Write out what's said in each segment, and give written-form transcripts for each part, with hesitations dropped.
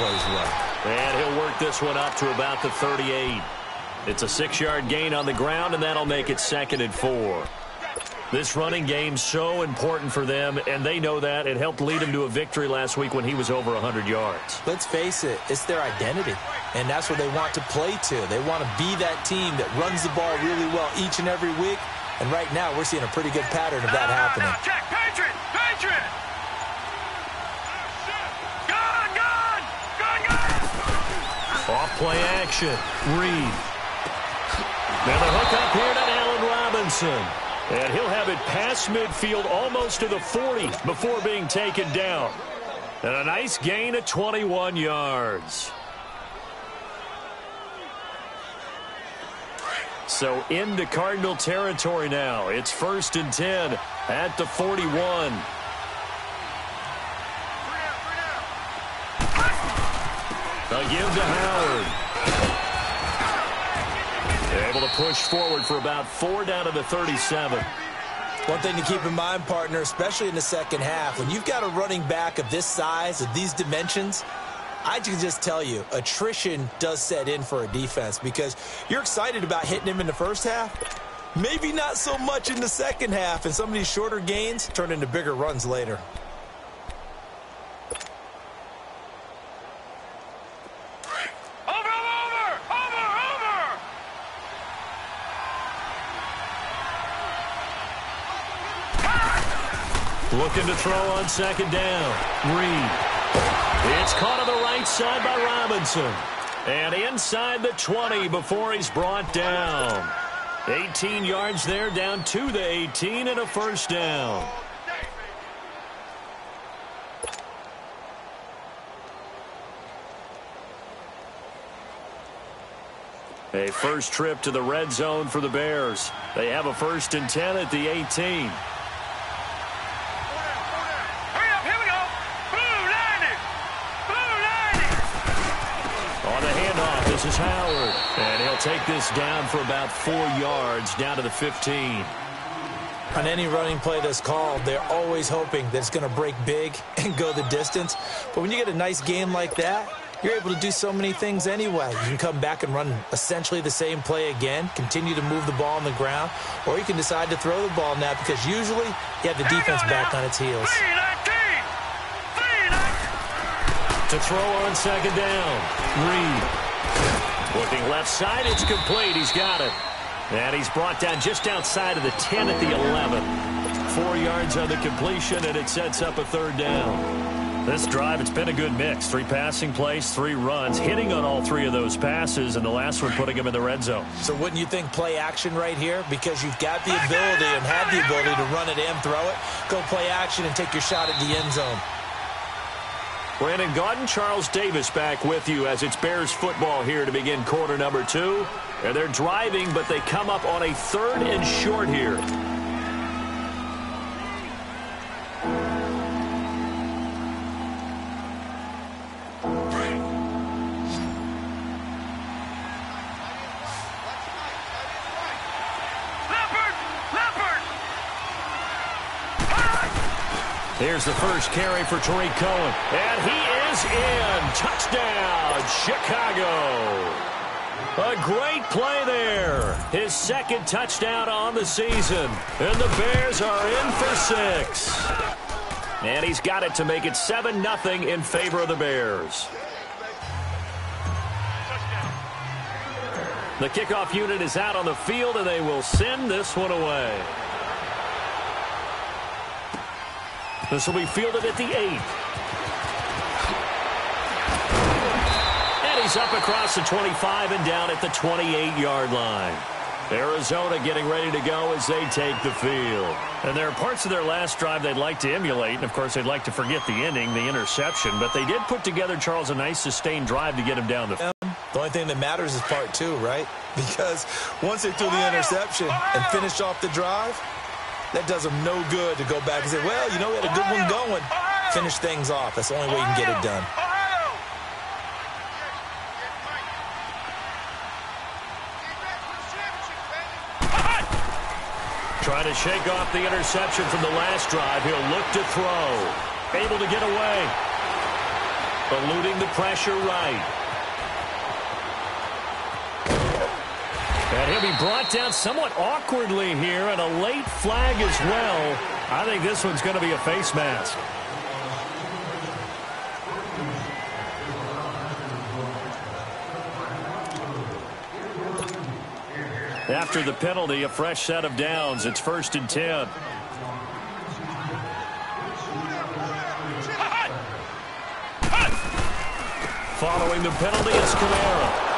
plays well. And he'll work this one up to about the 38. It's a 6-yard gain on the ground, and that'll make it 2nd and 4. This running game's so important for them, and they know that. It helped lead him to a victory last week when he was over 100 yards. Let's face it, it's their identity, and that's what they want to play to. They want to be that team that runs the ball really well each and every week, and right now we're seeing a pretty good pattern of that happening. Check, Patriot! Patriot! Off play action. Reed. Now the hook up here to Allen Robinson. And he'll have it past midfield almost to the 40 before being taken down. And a nice gain of 21 yards. So into Cardinal territory now. It's 1st and 10 at the 41. They'll give to Howard. They're able to push forward for about 4 down to the 37. One thing to keep in mind, partner, especially in the second half, when you've got a running back of this size, of these dimensions, I can just tell you, attrition does set in for a defense because you're excited about hitting him in the first half. Maybe not so much in the second half, and some of these shorter gains turn into bigger runs later. Looking to throw on 2nd down. Reed. It's caught on the right side by Robinson. And inside the 20 before he's brought down. 18 yards there, down to the 18 and a 1st down. A first trip to the red zone for the Bears. They have a 1st and 10 at the 18. This is Howard, and he'll take this down for about 4 yards, down to the 15. On any running play that's called, they're always hoping that it's going to break big and go the distance. But when you get a nice game like that, you're able to do so many things anyway. You can come back and run essentially the same play again, continue to move the ball on the ground, or you can decide to throw the ball now because usually you have the defense back on its heels. To throw on 2nd down, Reed. Looking left side, it's complete. He's got it. And he's brought down just outside of the 10 at the 11. 4 yards on the completion, and it sets up a 3rd down. This drive, it's been a good mix. 3 passing plays, 3 runs, hitting on all 3 of those passes, and the last one putting him in the red zone. So wouldn't you think play action right here? Because you've got the ability and have the ability to run it and throw it. Go play action and take your shot at the end zone. Brandon Gaudin, Charles Davis back with you as it's Bears football here to begin quarter number 2. And they're driving, but they come up on a 3rd and short here. Here's the first carry for Tariq Cohen. And he is in. Touchdown, Chicago. A great play there. His 2nd touchdown on the season. And the Bears are in for 6. And he's got it to make it 7-0 in favor of the Bears. The kickoff unit is out on the field, and they will send this one away. This will be fielded at the 8. And he's up across the 25 and down at the 28-yard line. Arizona getting ready to go as they take the field. And there are parts of their last drive they'd like to emulate. And, of course, they'd like to forget the ending, the interception. But they did put together, Charles, a nice sustained drive to get him down the field. The only thing that matters is part 2, right? Because once they threw the interception and finished off the drive, that does them no good to go back and say, well, you know, we had a good one going. Finish things off. That's the only way you can get it done. Trying to shake off the interception from the last drive. He'll look to throw. Able to get away. eluding the pressure right. And he'll be brought down somewhat awkwardly here, and a late flag as well. I think this one's going to be a face mask. After the penalty, a fresh set of downs. It's 1st and 10. Following the penalty is Kamara.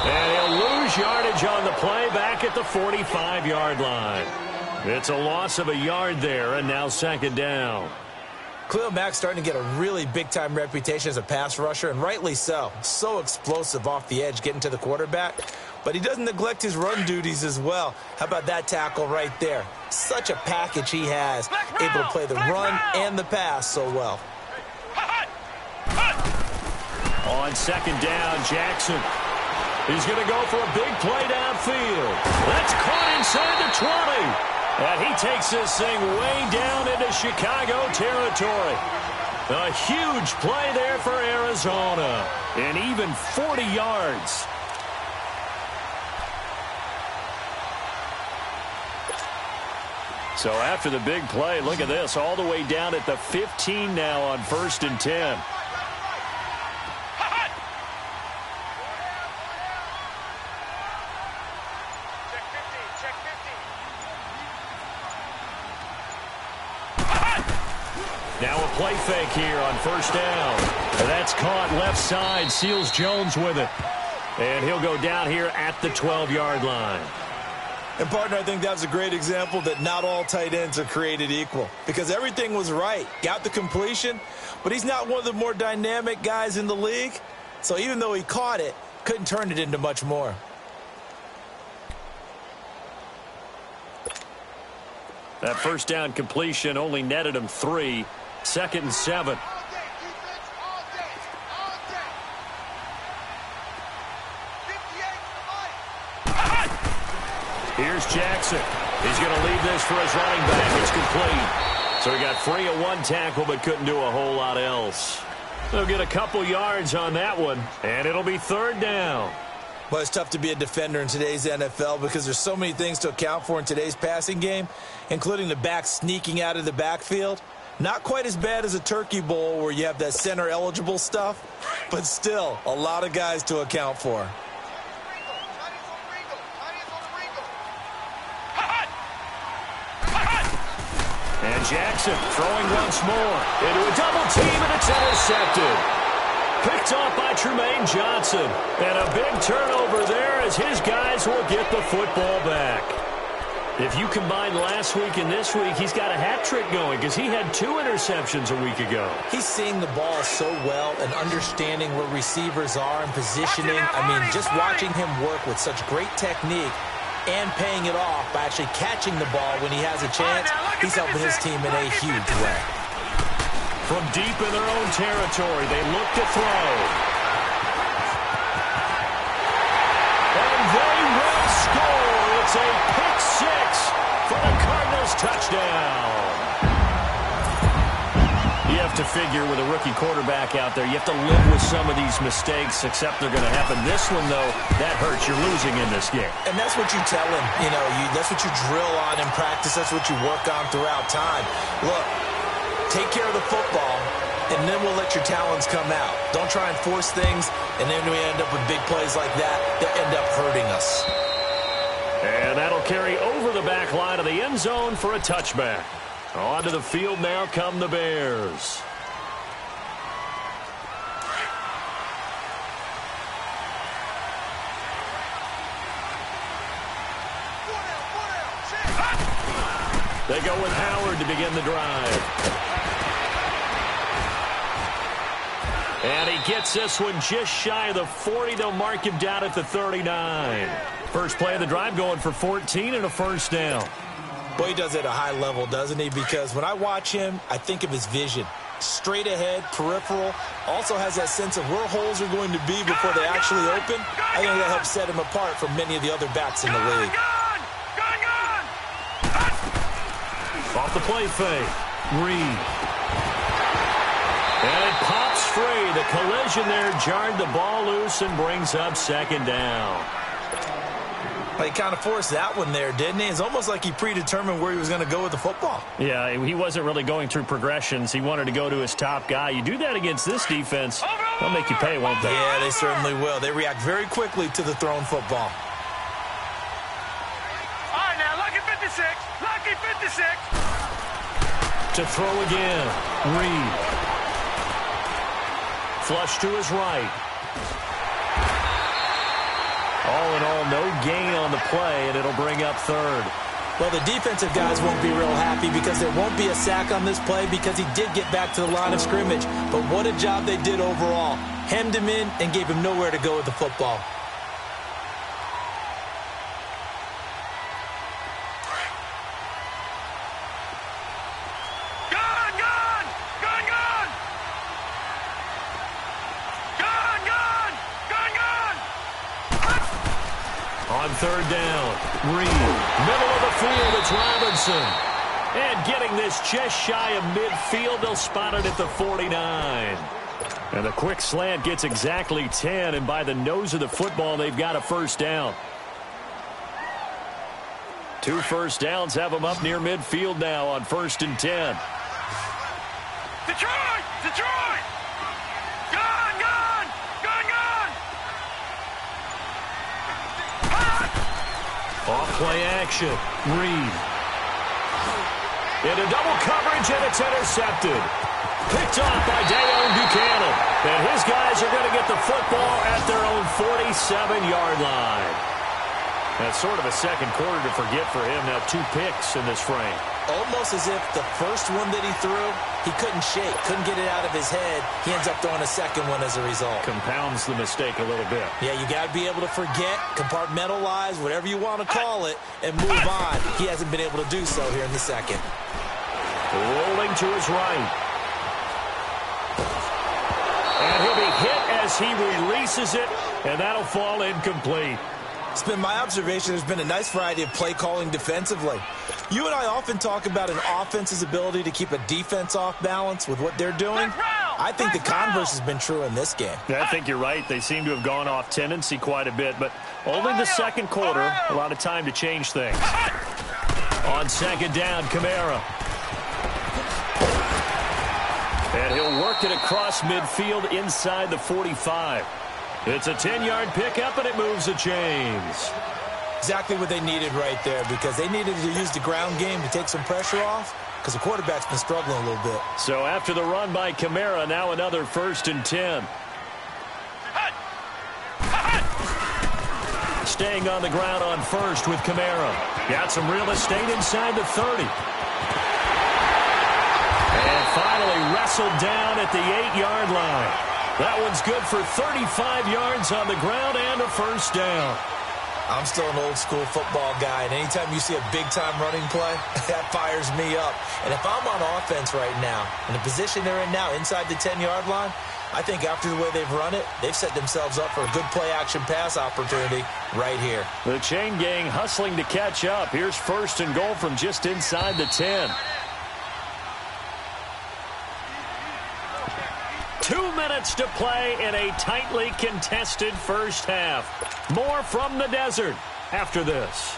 And he'll lose yardage on the play back at the 45-yard line. It's a loss of a yard there, and now 2nd down. Khalil Mack's starting to get a really big-time reputation as a pass rusher, and rightly so. So explosive off the edge getting to the quarterback. But he doesn't neglect his run duties as well. How about that tackle right there? Such a package he has, able to play the run and the pass so well. On 2nd down, Jackson. He's going to go for a big play downfield. That's caught inside the 20. And he takes this thing way down into Chicago territory. A huge play there for Arizona. And even 40 yards. So after the big play, look at this. All the way down at the 15 now on 1st and 10. Now a play fake here on 1st down. And that's caught left side. Seals Jones with it. And he'll go down here at the 12-yard line. And, partner, I think that was a great example that not all tight ends are created equal. Because everything was right. Got the completion, but he's not one of the more dynamic guys in the league. So even though he caught it, couldn't turn it into much more. That 1st down completion only netted him 3. 2nd and 7. Here's Jackson. He's going to leave this for his running back. It's complete. So he got free of one tackle but couldn't do a whole lot else. They'll get a couple yards on that one, and it'll be 3rd down. Well, it's tough to be a defender in today's NFL because there's so many things to account for in today's passing game, including the back sneaking out of the backfield. Not quite as bad as a turkey bowl where you have that center-eligible stuff, but still a lot of guys to account for. And Jackson throwing once more into a double team, and it's intercepted. Picked off by Tremaine Johnson. And a big turnover there as his guys will get the football back. If you combine last week and this week, he's got a hat trick going because he had 2 interceptions a week ago. He's seeing the ball so well and understanding where receivers are and positioning. I mean, just watching him work with such great technique and paying it off by actually catching the ball when he has a chance, he's helping his team in a huge way. From deep in their own territory, they look to throw. And they will score. It's a pick 6 for the Cardinals touchdown. You have to figure with a rookie quarterback out there, you have to live with some of these mistakes, except they're going to happen. This one, though, that hurts. You're losing in this game. And that's what you tell him. You know, that's what you drill on in practice. That's what you work on throughout time. Look, take care of the football, and then we'll let your talents come out. Don't try and force things, and then we end up with big plays like that that end up hurting us. And that'll carry over the back line of the end zone for a touchback. Onto the field now come the Bears. They go with Howard to begin the drive. And he gets this one just shy of the 40. They'll mark him down at the 39. First play of the drive going for 14 and a 1st down. Boy, he does it at a high level, doesn't he? Because when I watch him, I think of his vision. Straight ahead, peripheral. Also has that sense of where holes are going to be before they actually open. I think that helps set him apart from many of the other backs in the league. Off the play fake. Reed. And it pops collision there jarred the ball loose and brings up second down. He kind of forced that one there, didn't he? It's almost like he predetermined where he was going to go with the football. Yeah, he wasn't really going through progressions. He wanted to go to his top guy. You do that against this defense, they'll make you pay, won't they? Yeah, they certainly will. They react very quickly to the thrown football. All right, now, lucky 56. Lucky 56. To throw again. Reed. Flush to his right. All in all, no gain on the play, and it'll bring up third. Well, the defensive guys won't be real happy because there won't be a sack on this play because he did get back to the line of scrimmage. But what a job they did overall. Hemmed him in and gave him nowhere to go with the football. On third down, Reed. Middle of the field, it's Robinson. And getting this just shy of midfield, they'll spot it at the 49. And the quick slant gets exactly 10, and by the nose of the football, they've got a first down. 2 first downs have them up near midfield now on 1st and 10. Detroit! Detroit! Gone! Gone! Gone! Gone! Off play action. Reed. Into double coverage, and it's intercepted. Picked off by Dayon Buchanan. And his guys are going to get the football at their own 47-yard line. That's sort of a second quarter to forget for him. Now 2 picks in this frame. Almost as if the first one that he threw, he couldn't shake, couldn't get it out of his head. He ends up throwing a second one as a result. Compounds the mistake a little bit. Yeah, you got to be able to forget, compartmentalize, whatever you want to call it, and move on. He hasn't been able to do so here in the second. Rolling to his right. And he'll be hit as he releases it, and that'll fall incomplete. It's been my observation there's been a nice variety of play calling defensively. You and I often talk about an offense's ability to keep a defense off balance with what they're doing. I think the converse has been true in this game. Yeah, I think you're right. They seem to have gone off tendency quite a bit, but only the second quarter, a lot of time to change things. On second down, Kamara. And he'll work it across midfield inside the 45. It's a 10-yard pickup, and it moves the chains. Exactly what they needed right there because they needed to use the ground game to take some pressure off because the quarterback's been struggling a little bit. So after the run by Kamara, now another 1st and 10. Staying on the ground on first with Kamara. Got some real estate inside the 30. And finally wrestled down at the 8-yard line. That one's good for 35 yards on the ground and a first down. I'm still an old-school football guy, and anytime you see a big-time running play, that fires me up. And if I'm on offense right now, in the position they're in now, inside the 10-yard line, I think after the way they've run it, they've set themselves up for a good play-action pass opportunity right here. The chain gang hustling to catch up. Here's 1st and goal from just inside the 10. 2 minutes to play in a tightly contested first half. More from the desert after this.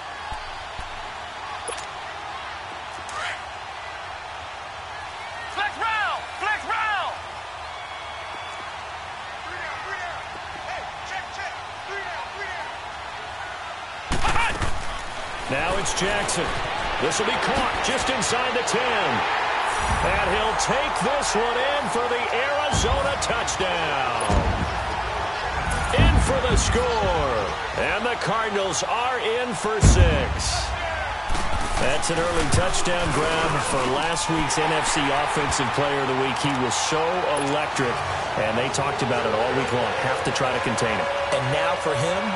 Flex round! Flex round! Now it's Jackson. This will be caught just inside the 10. And he'll take this one in for the Arizona touchdown. In for the score. And the Cardinals are in for 6. That's an early touchdown grab for last week's NFC Offensive Player of the Week. He was so electric, and they talked about it all week long. Have to try to contain him. And now for him,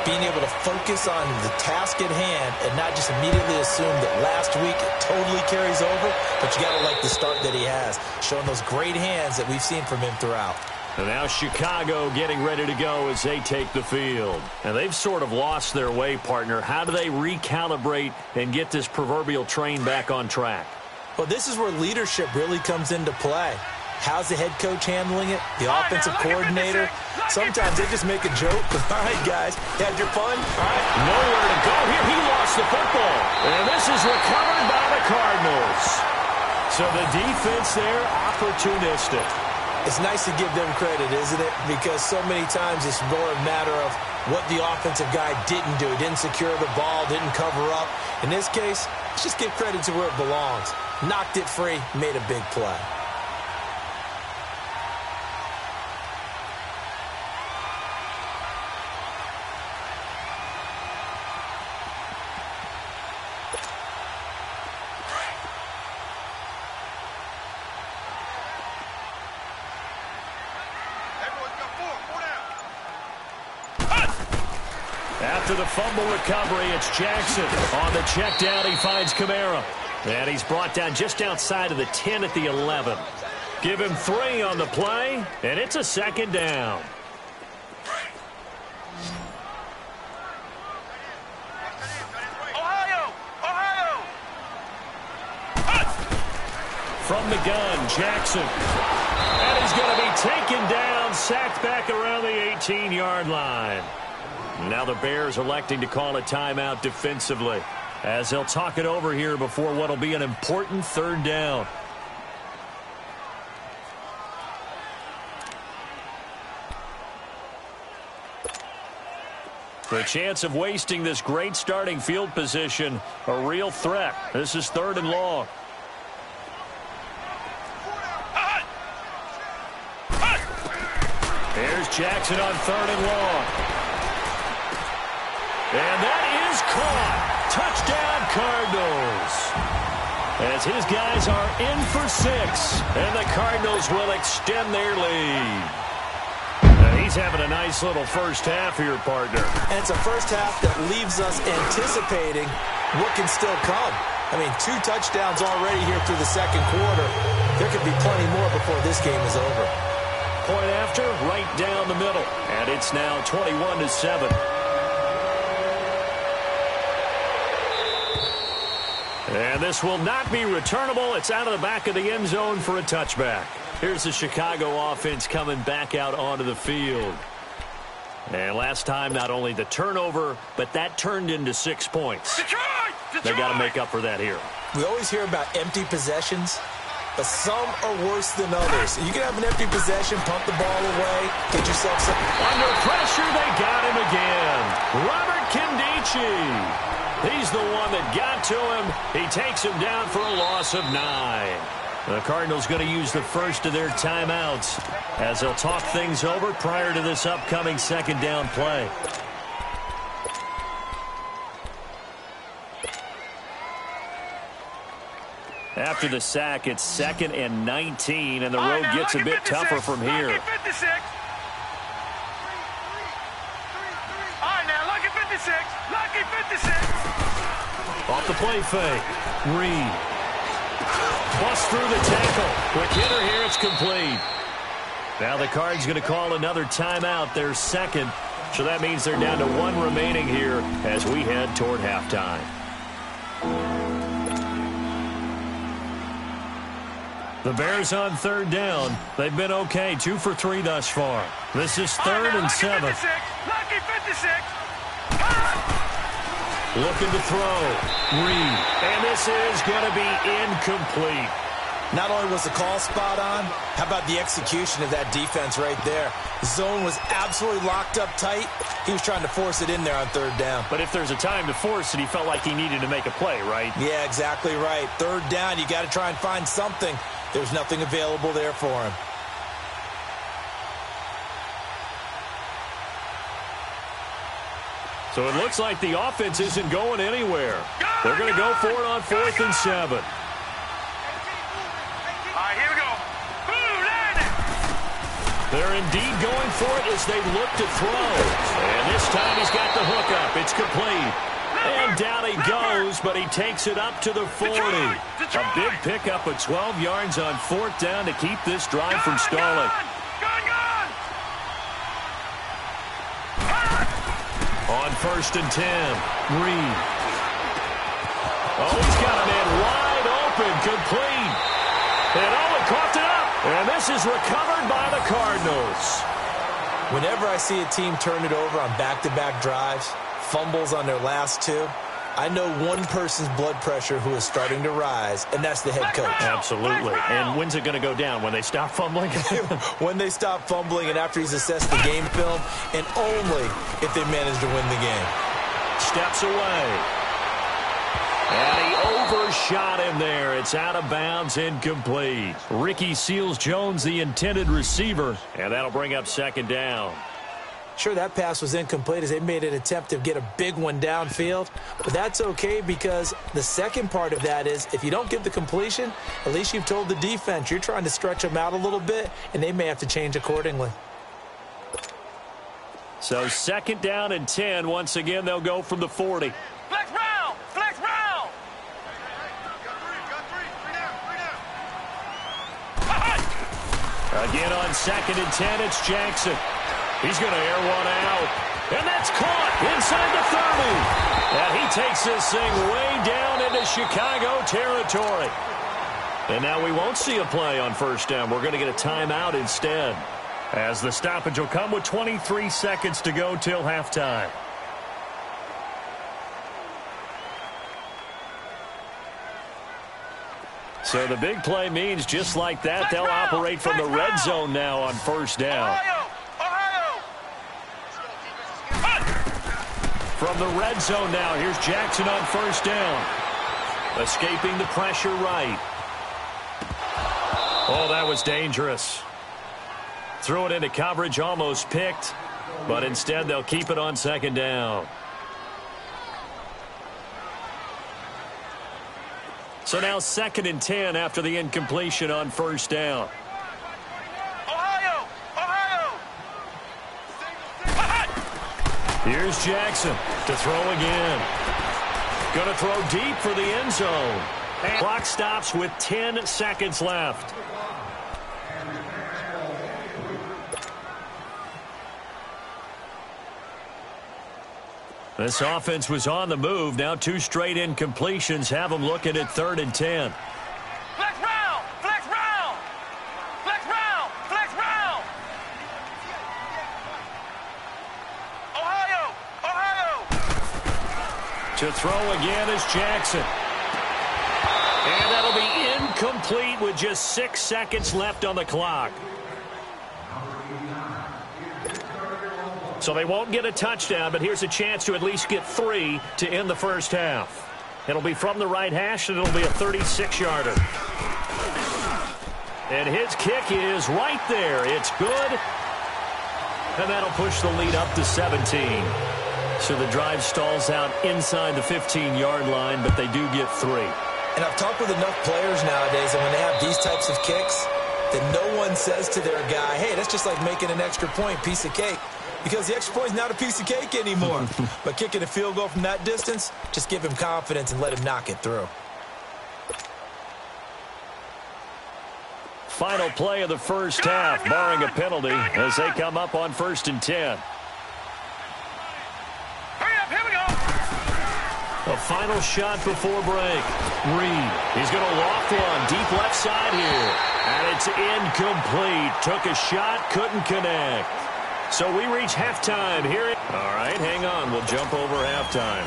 being able to focus on the task at hand and not just immediately assume that last week it totally carries over, but you got to like the start that he has, showing those great hands that we've seen from him throughout. And now Chicago getting ready to go as they take the field. And they've sort of lost their way, partner. How do they recalibrate and get this proverbial train back on track? Well, this is where leadership really comes into play. How's the head coach handling it? The offensive coordinator? Sometimes they just make a joke. All right, guys, had your fun? All right. Nowhere to go here. He lost the football. And this is recovered by the Cardinals. So the defense there, opportunistic. It's nice to give them credit, isn't it? Because so many times it's more a matter of what the offensive guy didn't do. He didn't secure the ball, didn't cover up. In this case, let's just give credit to where it belongs. Knocked it free, made a big play. After the fumble recovery, it's Jackson. On the check down, he finds Kamara. And he's brought down just outside of the 10 at the 11. Give him 3 on the play, and it's a second down. Ohio! From the gun, Jackson. And he's going to be taken down, sacked back around the 18-yard line. Now the Bears electing to call a timeout defensively as they'll talk it over here before what will be an important third down. The chance of wasting this great starting field position, a real threat. This is 3rd and long. Here's Jackson on 3rd and long. And that is caught. Touchdown, Cardinals. As his guys are in for 6, and the Cardinals will extend their lead. He's having a nice little first half here, partner. And it's a first half that leaves us anticipating what can still come. I mean, 2 touchdowns already here through the second quarter. There could be plenty more before this game is over. Point after, right down the middle. And it's now 21-7. And this will not be returnable. It's out of the back of the end zone for a touchback. Here's the Chicago offense coming back out onto the field. And last time, not only the turnover, but that turned into 6 points. They got to make up for that here. We always hear about empty possessions, but some are worse than others. You can have an empty possession, pump the ball away, get yourself some. Under pressure, they got him again. Robert Kindici. He's the one that got to him. He takes him down for a loss of 9. The Cardinals going to use the first of their timeouts as they'll talk things over prior to this upcoming second down play. After the sack, it's 2nd and 19, and the road gets a bit tougher from here. All right, now, lucky 56. Lucky 56. Off the play fake. Reed. Bust through the tackle. Quick hitter here. It's complete. Now the Cards going to call another timeout. Their second. So that means they're down to 1 remaining here as we head toward halftime. The Bears on 3rd down. They've been okay. 2 for 3 thus far. This is 3rd and 7. Lucky 56. Looking to throw. Reed. And this is going to be incomplete. Not only was the call spot on, how about the execution of that defense right there? The zone was absolutely locked up tight. He was trying to force it in there on 3rd down. But if there's a time to force it, he felt like he needed to make a play, right? Yeah, exactly right. 3rd down, you got to try and find something. There's nothing available there for him. So it looks like the offense isn't going anywhere. They're going to go for it on 4th and 7. All right, here we go. Boom, land it. They're indeed going for it as they look to throw. And this time he's got the hook up. It's complete. And down he goes, but he takes it up to the 40. A big pickup of 12 yards on 4th down to keep this drive from stalling. On 1st and 10, Reed. Oh, he's got a man wide open, complete. And Owen coughed it up, And this is recovered by the Cardinals. Whenever I see a team turn it over on back-to-back drives, fumbles on their last two, I know one person's blood pressure who is starting to rise, and that's the head coach. Absolutely. And when's it going to go down? When they stop fumbling? When they stop fumbling and after he's assessed the game film, and only if they manage to win the game. Steps away. And he overshot him there. It's out of bounds, incomplete. Ricky Seals-Jones, the intended receiver, and that'll bring up second down. Sure, that pass was incomplete as they made an attempt to get a big one downfield, but that's okay because the second part of that is if you don't get the completion, at least you've told the defense you're trying to stretch them out a little bit, and they may have to change accordingly. So second down and 10. Once again, they'll go from the 40. Flex round! Flex round! Again on second and 10, it's Jackson. He's going to air one out. And that's caught inside the 30. And he takes this thing way down into Chicago territory. And now we won't see a play on first down. We're going to get a timeout instead, as the stoppage will come with 23 seconds to go till halftime. So the big play means just like that, they'll operate from the red zone now on first down. From the red zone now, here's Jackson on first down. Escaping the pressure right. Oh, that was dangerous. Threw it into coverage, almost picked, but instead they'll keep it on second down. So now second and 10 after the incompletion on first down. Here's Jackson to throw again. Going to throw deep for the end zone. And clock stops with 10 seconds left. This offense was on the move. Now two straight incompletions have them looking at third and 10. Flex round! Flex round! Flex round! Flex round! Ohio! To throw again is Jackson. And that'll be incomplete with just 6 seconds left on the clock. So they won't get a touchdown, but here's a chance to at least get 3 to end the first half. It'll be from the right hash, and it'll be a 36-yarder. And his kick is right there. It's good. And that'll push the lead up to 17. So the drive stalls out inside the 15-yard line, but they do get 3. And I've talked with enough players nowadays, and when they have these types of kicks, that no one says to their guy, hey, that's just like making an extra point, piece of cake. Because the extra point is not a piece of cake anymore. But kicking a field goal from that distance, just give him confidence and let him knock it through. Final play of the first half, barring a penalty, as they come up on first and 10. Hurry up, here we go! A final shot before break. Reed, he's going to loft one deep left side here. And it's incomplete. Took a shot, couldn't connect. So we reach halftime here. All right, hang on. We'll jump over halftime.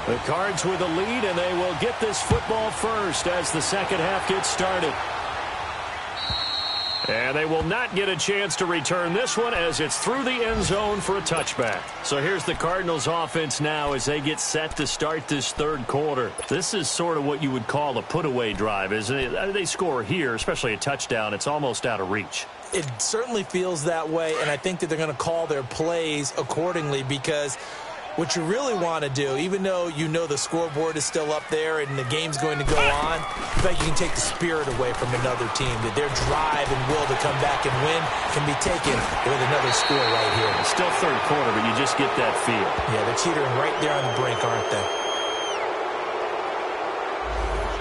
The Cards with the lead, and they will get this football first as the second half gets started. And they will not get a chance to return this one as it's through the end zone for a touchback. So here's the Cardinals offense now as they get set to start this third quarter. This is sort of what you would call a put-away drive, isn't it? They score here, especially a touchdown. It's almost out of reach. It certainly feels that way, and I think that they're going to call their plays accordingly because what you really want to do, even though you know the scoreboard is still up there and the game's going to go on, I think you can take the spirit away from another team, that their drive and will to come back and win can be taken with another score right here. It's still third quarter, but you just get that feel. Yeah, they're teetering right there on the brink, aren't they?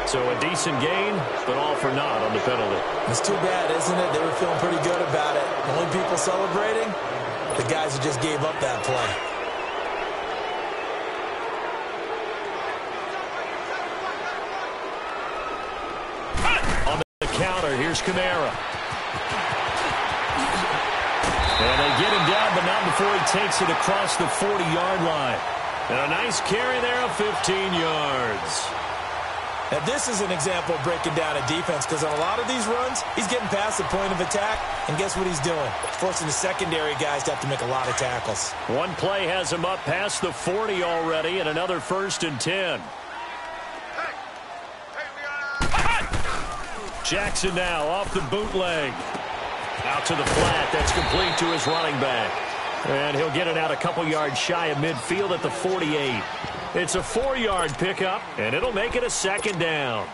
So a decent gain, but all for naught on the penalty. It's too bad, isn't it? They were feeling pretty good about it. The only people celebrating, the guys who just gave up that play. Here's Kamara. And they get him down, but not before he takes it across the 40-yard line. And a nice carry there of 15 yards. Now, this is an example of breaking down a defense, because on a lot of these runs, he's getting past the point of attack, and guess what he's doing? Forcing the secondary guys to have to make a lot of tackles. One play has him up past the 40 already, and another 1st and 10. Jackson now off the bootleg. Out to the flat. That's complete to his running back. And he'll get it out a couple yards shy of midfield at the 48. It's a 4-yard pickup, and it'll make it a 2nd down.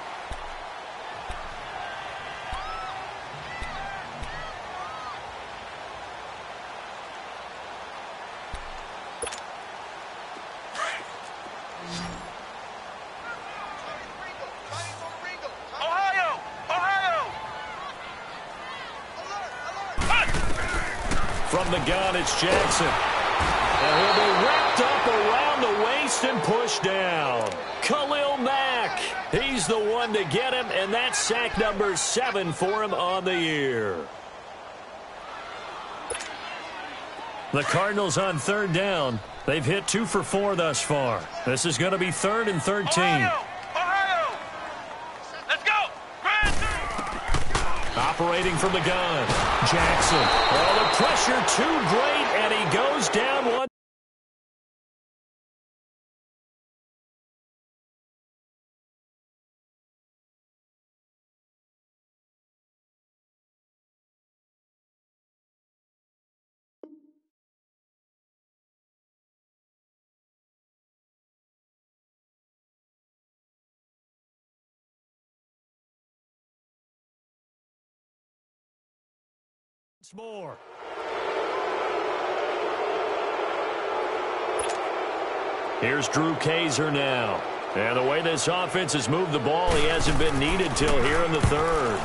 From the gun, it's Jackson. And he'll be wrapped up around the waist and pushed down. Khalil Mack, he's the one to get him, and that's sack number 7 for him on the year. The Cardinals on 3rd down. They've hit 2 for 4 thus far. This is going to be 3rd and 13. Ohio! Let's go! Operating from the gun, Jackson. Oh, the pressure too great, and he goes down one. More. Here's Drew Kaiser now. And the way this offense has moved the ball, he hasn't been needed till here in the 3rd.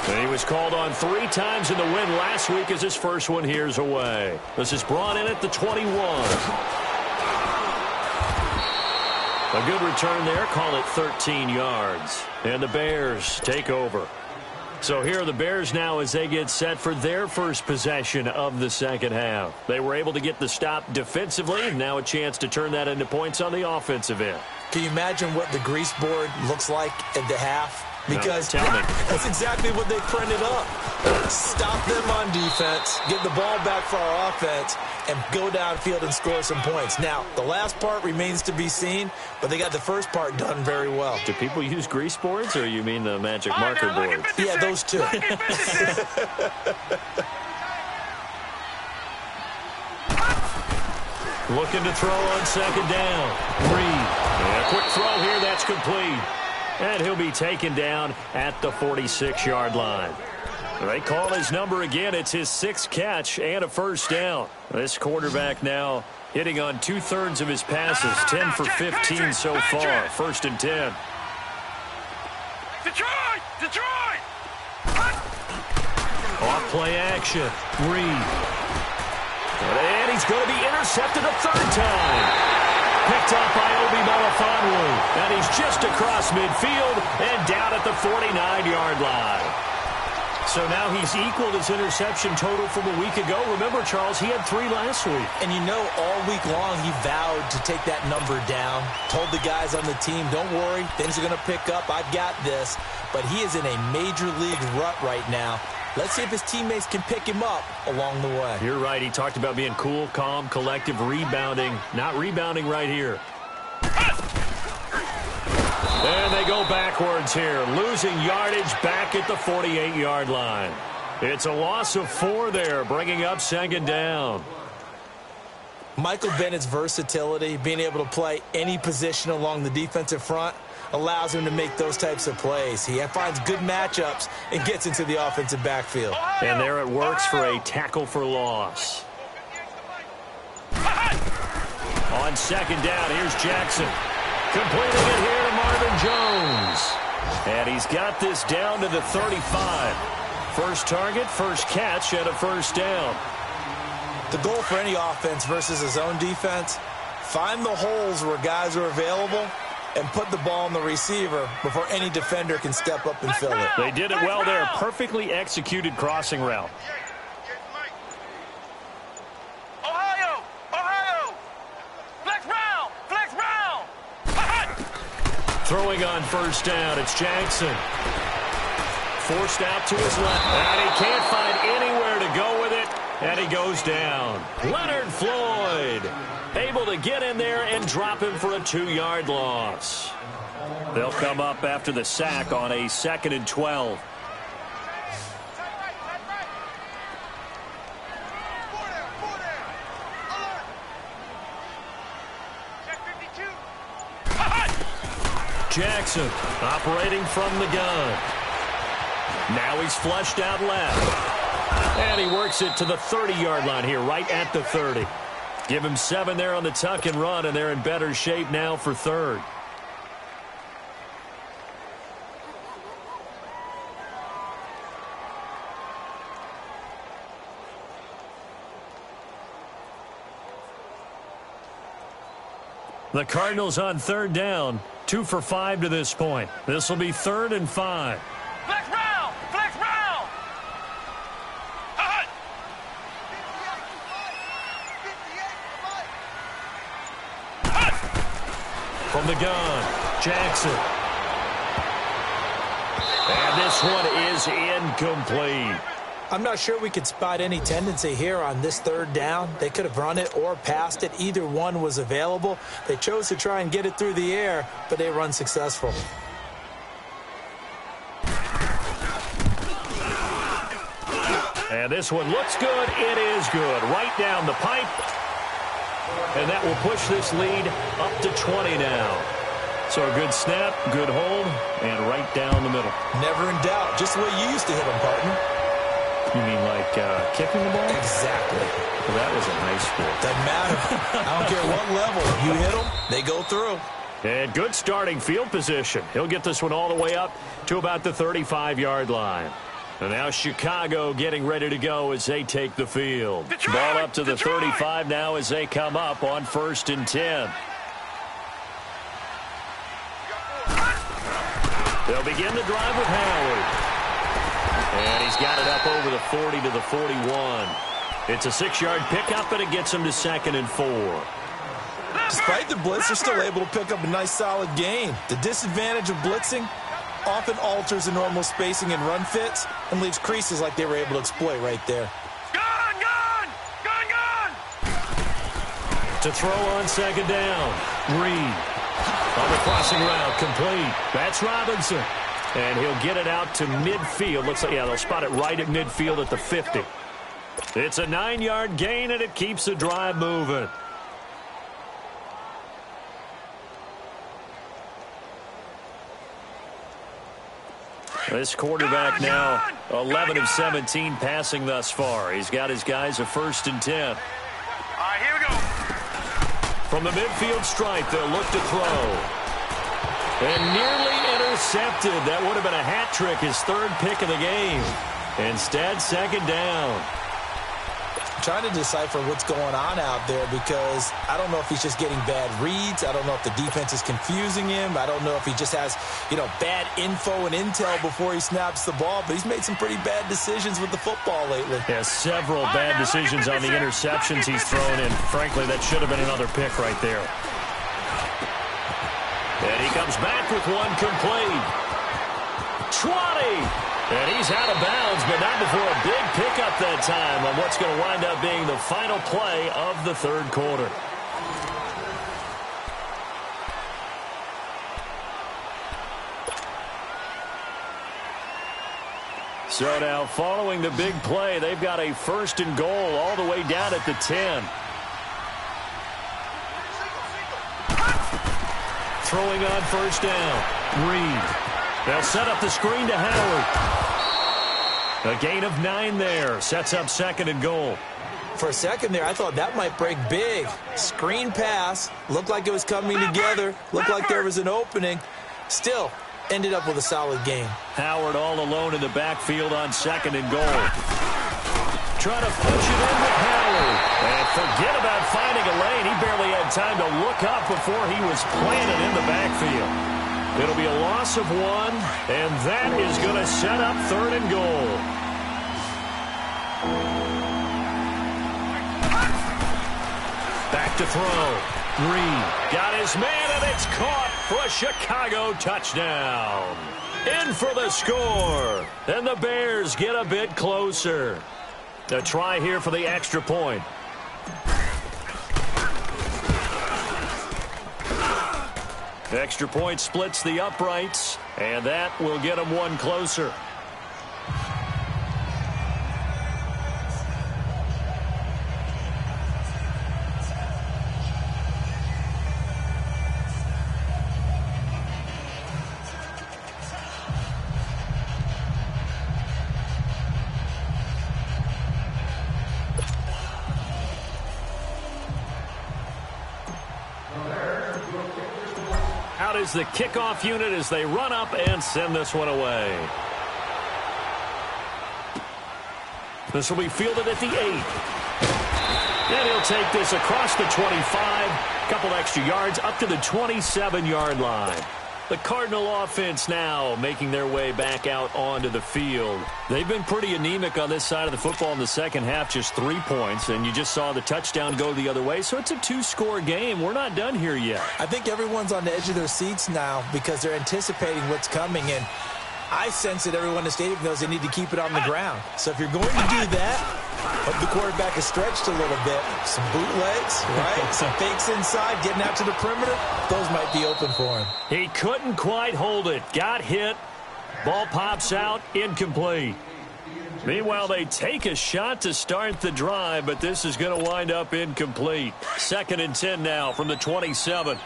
And he was called on 3 times in the win last week as his first one here's away. This is brought in at the 21. A good return there, call it 13 yards. And the Bears take over. So here are the Bears now as they get set for their first possession of the 2nd half. They were able to get the stop defensively. Now a chance to turn that into points on the offensive end. Can you imagine what the grease board looks like at the half? Because no, tell me. That's exactly what they printed up. Stop them on defense, get the ball back for our offense, and go downfield and score some points. Now, the last part remains to be seen, but they got the first part done very well. Do people use grease boards, or you mean the magic marker boards? Yeah, those two. Looking to throw on 2nd down. Reed. And a quick throw here, that's complete. And he'll be taken down at the 46-yard line. They call his number again. It's his 6th catch and a 1st down. This quarterback now hitting on 2/3 of his passes, 10 for 15 so far. 1st and 10. Detroit! Detroit! Off play action. Reed. And he's going to be intercepted a 3rd time. Picked up by Obi Melifonwu. And he's just across midfield and down at the 49-yard line. So now he's equaled his interception total from a week ago. Remember, Charles, he had 3 last week. And you know, all week long he vowed to take that number down. Told the guys on the team, don't worry, things are going to pick up. I've got this. But he is in a major league rut right now. Let's see if his teammates can pick him up along the way. You're right. He talked about being cool, calm, collective, rebounding. Not rebounding right here. And they go backwards here. Losing yardage back at the 48-yard line. It's a loss of 4 there, bringing up 2nd down. Michael Bennett's versatility, being able to play any position along the defensive front, allows him to make those types of plays. He finds good matchups and gets into the offensive backfield. And there it works for a tackle for loss. On 2nd down, here's Jackson. Completing it here to Marvin Jones. And he's got this down to the 35. First target, first catch, and a 1st down. The goal for any offense versus his own defense, find the holes where guys are available and put the ball on the receiver before any defender can step up and fill it. They did it well there. Perfectly executed crossing route. Ohio! Ohio! Flex round! Flex round! Throwing on first down, it's Jackson. Forced out to his left, and he can't find anywhere to go with it, and he goes down. Leonard Floyd able to get in there and drop him for a 2-yard loss. They'll come up after the sack on a 2nd and 12. Jackson operating from the gun. Now he's flushed out left. And he works it to the 30-yard line here, right at the 30. Give him 7 there on the tuck and run, and they're in better shape now for 3rd. The Cardinals on 3rd down, 2 for 5 to this point. This will be 3rd and 5. Flex round! Flex round! From the gun, Jackson. And this one is incomplete. I'm not sure we could spot any tendency here on this 3rd down. They could have run it or passed it. Either one was available. They chose to try and get it through the air, but they were unsuccessful. And this one looks good. It is good. Right down the pipe. And that will push this lead up to 20 now. So a good snap, good hold, and right down the middle. Never in doubt. Just the way you used to hit them, partner. You mean like kicking the ball? Exactly. Well, that was a high sport. Doesn't matter. I don't care what level. You hit them, they go through. And good starting field position. He'll get this one all the way up to about the 35-yard line. And now Chicago getting ready to go as they take the field. Detroit! Ball up to the Detroit! 35 now as they come up on 1st and 10. They'll begin the drive with Howard. And he's got it up over the 40 to the 41. It's a 6-yard pickup, and it gets him to 2nd and 4. Despite the blitz, they're still able to pick up a nice, solid gain. The disadvantage of blitzing often alters the normal spacing and run fits and leaves creases like they were able to exploit right there. Gun! Gun! Gun! Gun! To throw on 2nd down. Reed on the crossing route, complete. That's Robinson. And he'll get it out to midfield. Looks like, yeah, they'll spot it right at midfield at the 50. It's a 9-yard gain, and it keeps the drive moving. This quarterback now 11 of 17 passing thus far. He's got his guys a 1st and 10. All right, here we go. From the midfield stripe, they'll look to throw. And nearly intercepted. That would have been a hat trick, his 3rd pick of the game. Instead, 2nd down. I'm trying to decipher what's going on out there because I don't know if he's just getting bad reads. I don't know if the defense is confusing him. I don't know if he just has, bad info and intel before he snaps the ball. But he's made some pretty bad decisions with the football lately. Yeah, several bad decisions on the interceptions he's thrown in. Frankly, that should have been another pick right there. And he comes back with one complete. 20! And he's out of bounds, but not before a big pickup that time on what's going to wind up being the final play of the 3rd quarter. So now, following the big play, they've got a 1st and goal all the way down at the 10. Throwing on 1st down. Reed. They'll set up the screen to Howard. A gain of 9 there. Sets up 2nd and goal. For a second there, I thought that might break big. Screen pass. Looked like it was coming together. Looked like there was an opening. Still, ended up with a solid game. Howard all alone in the backfield on 2nd and goal. Trying to push it in with Howard. And forget about finding a lane. He barely had time to look up before he was planted in the backfield. It'll be a loss of 1, and that is going to set up 3rd and goal. Back to throw. Green got his man, and it's caught for a Chicago touchdown. In for the score, and the Bears get a bit closer. A try here for the extra point. Extra point splits the uprights, and that will get them 1 closer. Out is the kickoff unit as they run up and send this one away. This will be fielded at the 8. And he'll take this across the 25. Couple extra yards up to the 27-yard line. The Cardinal offense now making their way back out onto the field. They've been pretty anemic on this side of the football in the second half, just 3 points, and you just saw the touchdown go the other way, so it's a 2-score game. We're not done here yet. I think everyone's on the edge of their seats now because they're anticipating what's coming, and I sense that everyone in the stadium knows they need to keep it on the ground. So if you're going to do that, hope the quarterback is stretched a little bit. Some bootlegs, right? Some fakes inside, getting out to the perimeter. Those might be open for him. He couldn't quite hold it. Got hit. Ball pops out. Incomplete. Meanwhile, they take a shot to start the drive, but this is going to wind up incomplete. 2nd and 10 now from the 27.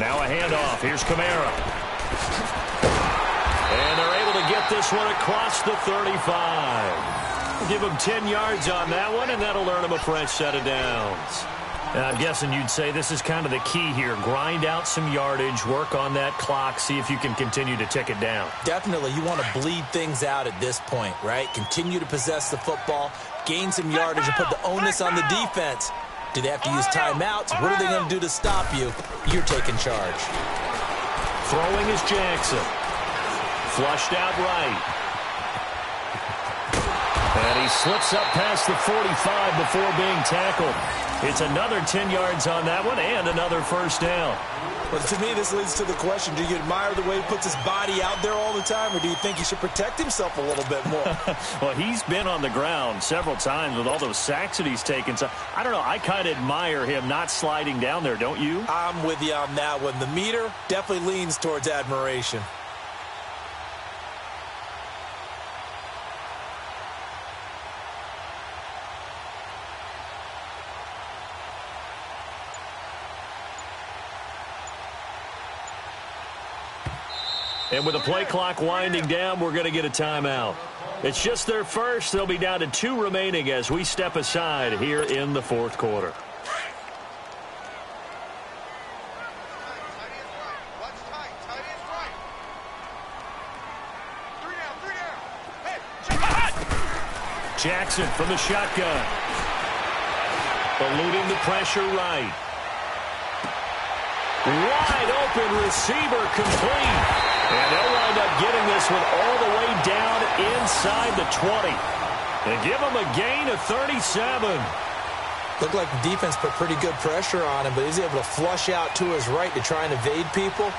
Now a handoff. Here's Kamara. And they're able to get this one across the 35. Give them 10 yards on that one, and that'll earn them a fresh set of downs. And I'm guessing you'd say this is kind of the key here. Grind out some yardage, work on that clock, see if you can continue to tick it down. Definitely. You want to bleed things out at this point, right? Continue to possess the football, gain some yardage, and put the onus on the defense. Do they have to use timeouts? What are they going to do to stop you? You're taking charge. Throwing is Jackson. Flushed out right. And he slips up past the 45 before being tackled. It's another 10 yards on that one and another first down. Well, to me, this leads to the question, do you admire the way he puts his body out there all the time, or do you think he should protect himself a little bit more? Well, he's been on the ground several times with all those sacks that he's taken. So, I don't know, I kind of admire him not sliding down there, don't you? I'm with you on that one. The meter definitely leans towards admiration. And with the play clock winding down, we're going to get a timeout. It's just their first. They'll be down to 2 remaining as we step aside here in the 4th quarter. Jackson from the shotgun. Eluding the pressure right. Wide open receiver complete. And they'll wind up getting this one all the way down inside the 20. And give them a gain of 37. Looked like the defense put pretty good pressure on him, but he's able to flush out to his right to try and evade people.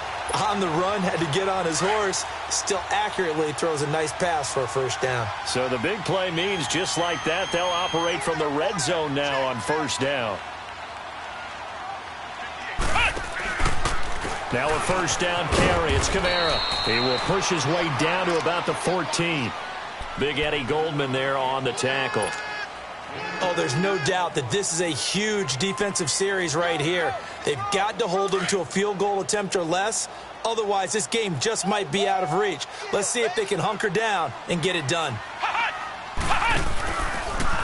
On the run, had to get on his horse. Still accurately throws a nice pass for a first down. So the big play means just like that, they'll operate from the red zone now on first down. Now a first down carry. It's Kamara. He will push his way down to about the 14. Big Eddie Goldman there on the tackle. Oh, there's no doubt that this is a huge defensive series right here. They've got to hold him to a field goal attempt or less. Otherwise, this game just might be out of reach. Let's see if they can hunker down and get it done.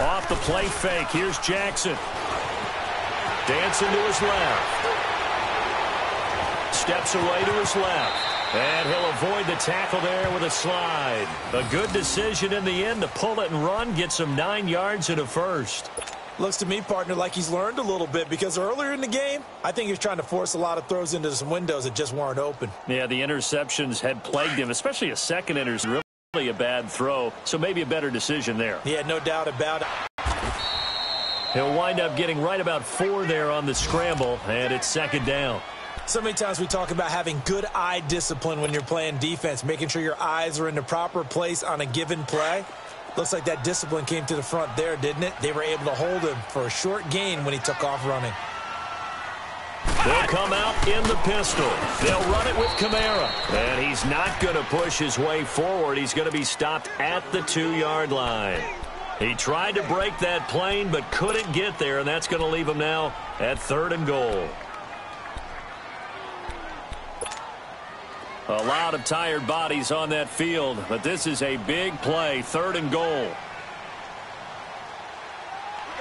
Off the play fake. Here's Jackson. Dancing to his left. steps away to his left. And he'll avoid the tackle there with a slide. A good decision in the end to pull it and run, gets him 9 yards and a first. Looks to me, partner, like he's learned a little bit, because earlier in the game, I think he was trying to force a lot of throws into some windows that just weren't open. Yeah, the interceptions had plagued him, especially a second interception. Really a bad throw, so maybe a better decision there. Yeah, no doubt about it. He'll wind up getting right about 4 there on the scramble, and it's second down. So many times we talk about having good eye discipline when you're playing defense, making sure your eyes are in the proper place on a given play. Looks like that discipline came to the front there, didn't it? They were able to hold him for a short gain when he took off running. They'll come out in the pistol. They'll run it with Kamara. And he's not going to push his way forward. He's going to be stopped at the 2-yard line. He tried to break that plane but couldn't get there, and that's going to leave him now at 3rd and goal. A lot of tired bodies on that field, but this is a big play, 3rd and goal. We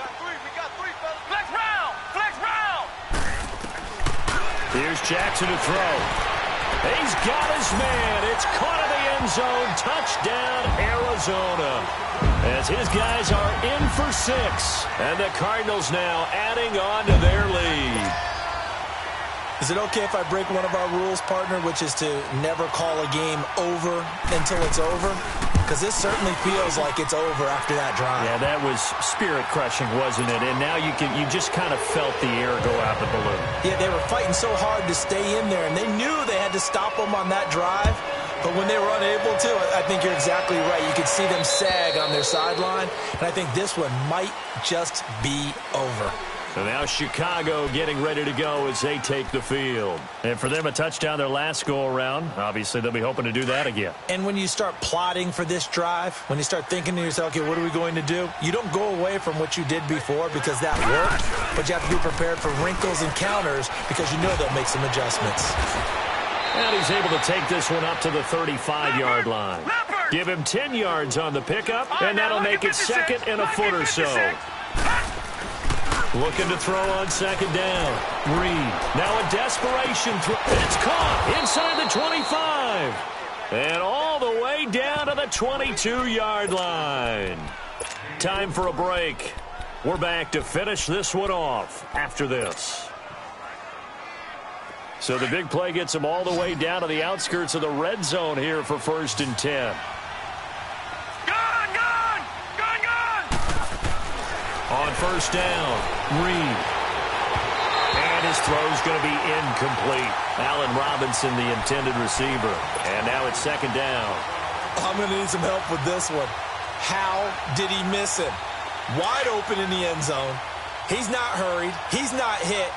got three, fellas. Flex round. Here's Jackson to throw. He's got his man. It's caught in the end zone. Touchdown, Arizona. As his guys are in for 6. And the Cardinals now adding on to their lead. Is it okay if I break one of our rules, partner, which is to never call a game over until it's over? Because this certainly feels like it's over after that drive. Yeah, that was spirit-crushing, wasn't it? And now you just kind of felt the air go out the balloon. Yeah, they were fighting so hard to stay in there, and they knew they had to stop them on that drive. But when they were unable to, I think you're exactly right. You could see them sag on their sideline, and I think this one might just be over. So now Chicago getting ready to go as they take the field. And for them, a touchdown their last go-around. Obviously, they'll be hoping to do that again. And when you start plotting for this drive, when you start thinking to yourself, okay, what are we going to do? You don't go away from what you did before because that worked, but you have to be prepared for wrinkles and counters because you know they'll make some adjustments. And he's able to take this one up to the 35-yard line. Give him 10 yards on the pickup, and that'll make it 2nd and a foot or so. Looking to throw on 2nd down. Reed. Now a desperation throw. It's caught inside the 25. And all the way down to the 22-yard line. Time for a break. We're back to finish this one off after this. So the big play gets them all the way down to the outskirts of the red zone here for 1st and 10. On 1st down, Reed. And his throw's going to be incomplete. Allen Robinson, the intended receiver. And now it's 2nd down. I'm going to need some help with this one. How did he miss him? Wide open in the end zone. He's not hurried. He's not hit.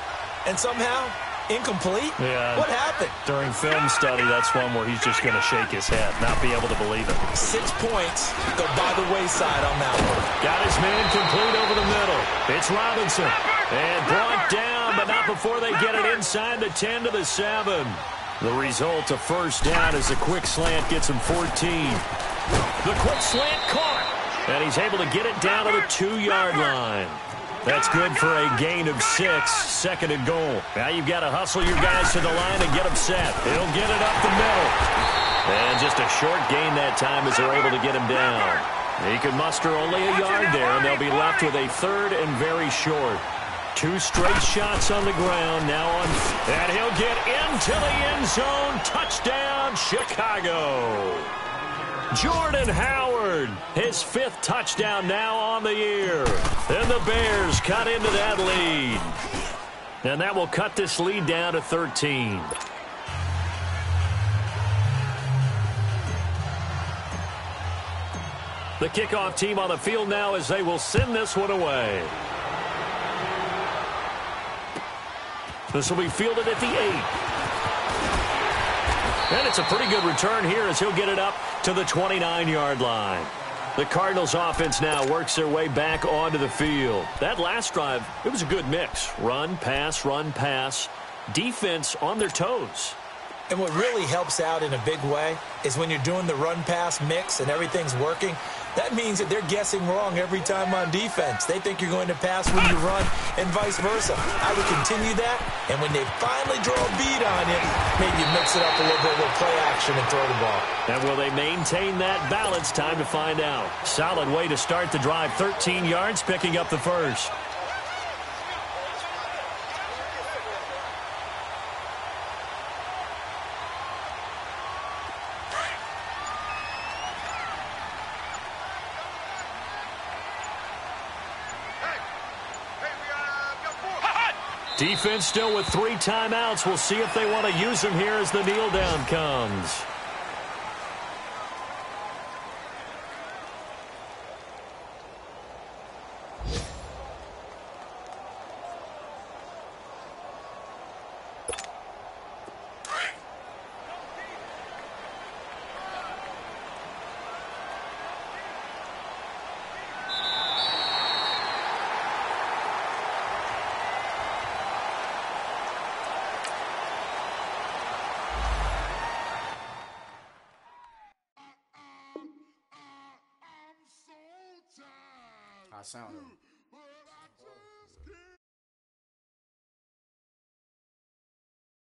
And somehow, incomplete? Yeah. What happened? During film study, that's one where he's just going to shake his head, not be able to believe it. 6 points go by the wayside on that one. Got his man complete over the middle. It's Robinson. And brought down, but not before they get it inside the 10 to the 7. The result, a 1st down as the quick slant gets him 14. The quick slant caught. And he's able to get it down to the 2-yard line. That's good for a gain of 6, 2nd and goal. Now you've got to hustle your guys to the line and get them set. He'll get it up the middle. And just a short gain that time as they're able to get him down. He can muster only a yard there, and they'll be left with a 3rd and very short. 2 straight shots on the ground now on. And he'll get into the end zone. Touchdown, Chicago. Jordan Howard, his 5th touchdown now on the year. And the Bears cut into that lead. And that will cut this lead down to 13. The kickoff team on the field now as they will send this one away. This will be fielded at the 8. And it's a pretty good return here as he'll get it up to the 29-yard line. The Cardinals offense now works their way back onto the field. That last drive, it was a good mix. Run, pass, defense on their toes. And what really helps out in a big way is when you're doing the run-pass mix and everything's working, That means that they're guessing wrong every time on defense. They think you're going to pass when you run and vice versa. I would continue that, and when they finally draw a bead on you, maybe you mix it up a little bit with play action and throw the ball. And will they maintain that balance? Time to find out. Solid way to start the drive. 13 yards, picking up the first. Defense still with 3 timeouts. We'll see if they want to use them here as the kneel down comes. I sound